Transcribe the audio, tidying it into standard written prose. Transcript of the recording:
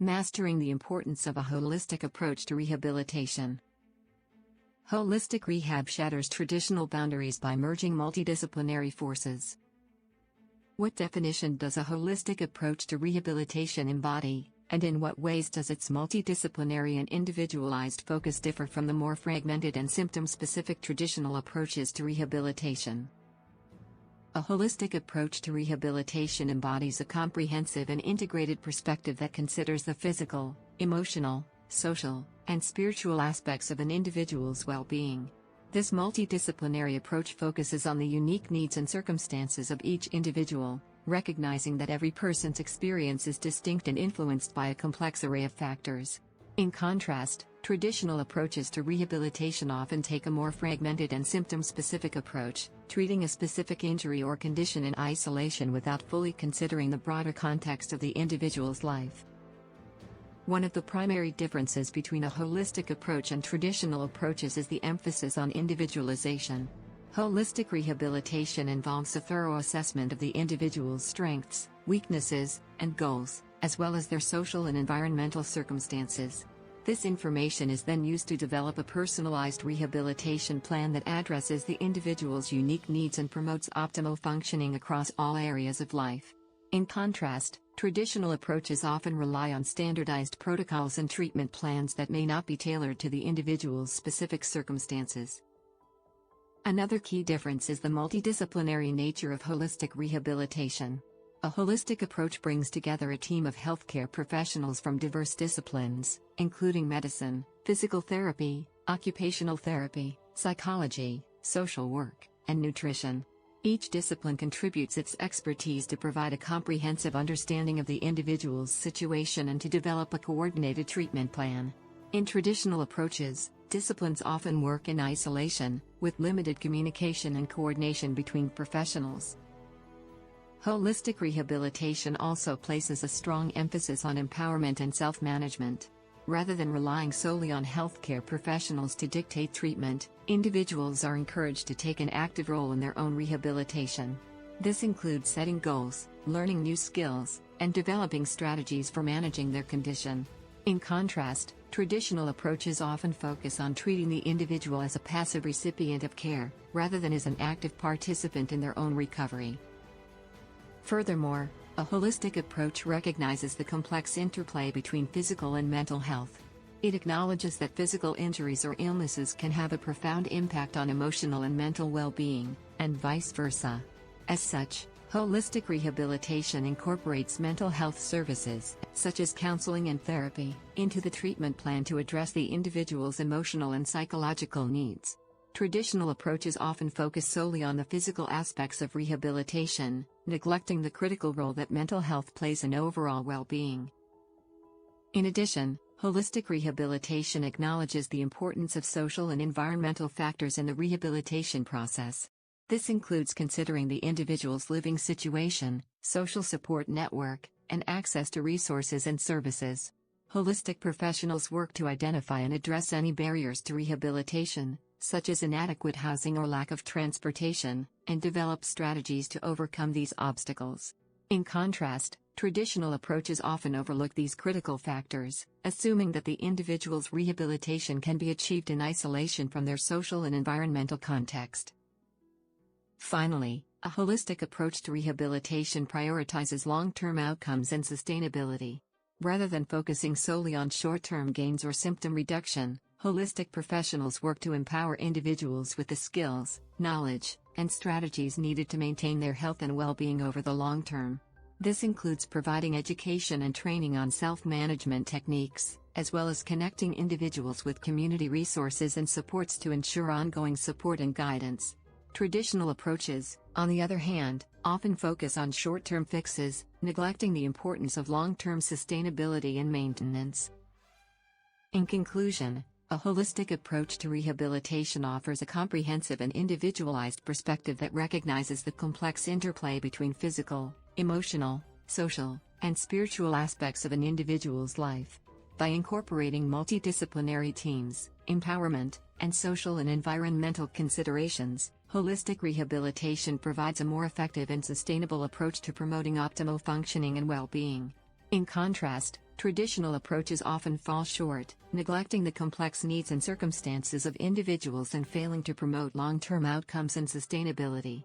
Mastering the importance of a holistic approach to rehabilitation. Holistic rehab shatters traditional boundaries by merging multidisciplinary forces. What definition does a holistic approach to rehabilitation embody, and in what ways does its multidisciplinary and individualized focus differ from the more fragmented and symptom-specific traditional approaches to rehabilitation? A holistic approach to rehabilitation embodies a comprehensive and integrated perspective that considers the physical, emotional, social, and spiritual aspects of an individual's well-being. This multidisciplinary approach focuses on the unique needs and circumstances of each individual, recognizing that every person's experience is distinct and influenced by a complex array of factors. In contrast, traditional approaches to rehabilitation often take a more fragmented and symptom-specific approach, treating a specific injury or condition in isolation without fully considering the broader context of the individual's life. One of the primary differences between a holistic approach and traditional approaches is the emphasis on individualization. Holistic rehabilitation involves a thorough assessment of the individual's strengths, weaknesses, and goals, as well as their social and environmental circumstances. This information is then used to develop a personalized rehabilitation plan that addresses the individual's unique needs and promotes optimal functioning across all areas of life. In contrast, traditional approaches often rely on standardized protocols and treatment plans that may not be tailored to the individual's specific circumstances. Another key difference is the multidisciplinary nature of holistic rehabilitation. A holistic approach brings together a team of healthcare professionals from diverse disciplines, including medicine, physical therapy, occupational therapy, psychology, social work, and nutrition. Each discipline contributes its expertise to provide a comprehensive understanding of the individual's situation and to develop a coordinated treatment plan. In traditional approaches, disciplines often work in isolation, with limited communication and coordination between professionals. Holistic rehabilitation also places a strong emphasis on empowerment and self-management. Rather than relying solely on healthcare professionals to dictate treatment, individuals are encouraged to take an active role in their own rehabilitation. This includes setting goals, learning new skills, and developing strategies for managing their condition. In contrast, traditional approaches often focus on treating the individual as a passive recipient of care, rather than as an active participant in their own recovery. Furthermore, a holistic approach recognizes the complex interplay between physical and mental health. It acknowledges that physical injuries or illnesses can have a profound impact on emotional and mental well-being, and vice versa. As such, holistic rehabilitation incorporates mental health services, such as counseling and therapy, into the treatment plan to address the individual's emotional and psychological needs. Traditional approaches often focus solely on the physical aspects of rehabilitation, neglecting the critical role that mental health plays in overall well-being. In addition, holistic rehabilitation acknowledges the importance of social and environmental factors in the rehabilitation process. This includes considering the individual's living situation, social support network, and access to resources and services. Holistic professionals work to identify and address any barriers to rehabilitation, such as inadequate housing or lack of transportation, and develop strategies to overcome these obstacles. In contrast, traditional approaches often overlook these critical factors, assuming that the individual's rehabilitation can be achieved in isolation from their social and environmental context. Finally, a holistic approach to rehabilitation prioritizes long-term outcomes and sustainability. Rather than focusing solely on short-term gains or symptom reduction, holistic professionals work to empower individuals with the skills, knowledge, and strategies needed to maintain their health and well-being over the long term. This includes providing education and training on self-management techniques, as well as connecting individuals with community resources and supports to ensure ongoing support and guidance. Traditional approaches, on the other hand, often focus on short-term fixes, neglecting the importance of long-term sustainability and maintenance. In conclusion, a holistic approach to rehabilitation offers a comprehensive and individualized perspective that recognizes the complex interplay between physical, emotional, social, and spiritual aspects of an individual's life. By incorporating multidisciplinary teams, empowerment, and social and environmental considerations, holistic rehabilitation provides a more effective and sustainable approach to promoting optimal functioning and well-being. In contrast, Traditional approaches often fall short, neglecting the complex needs and circumstances of individuals and failing to promote long-term outcomes and sustainability.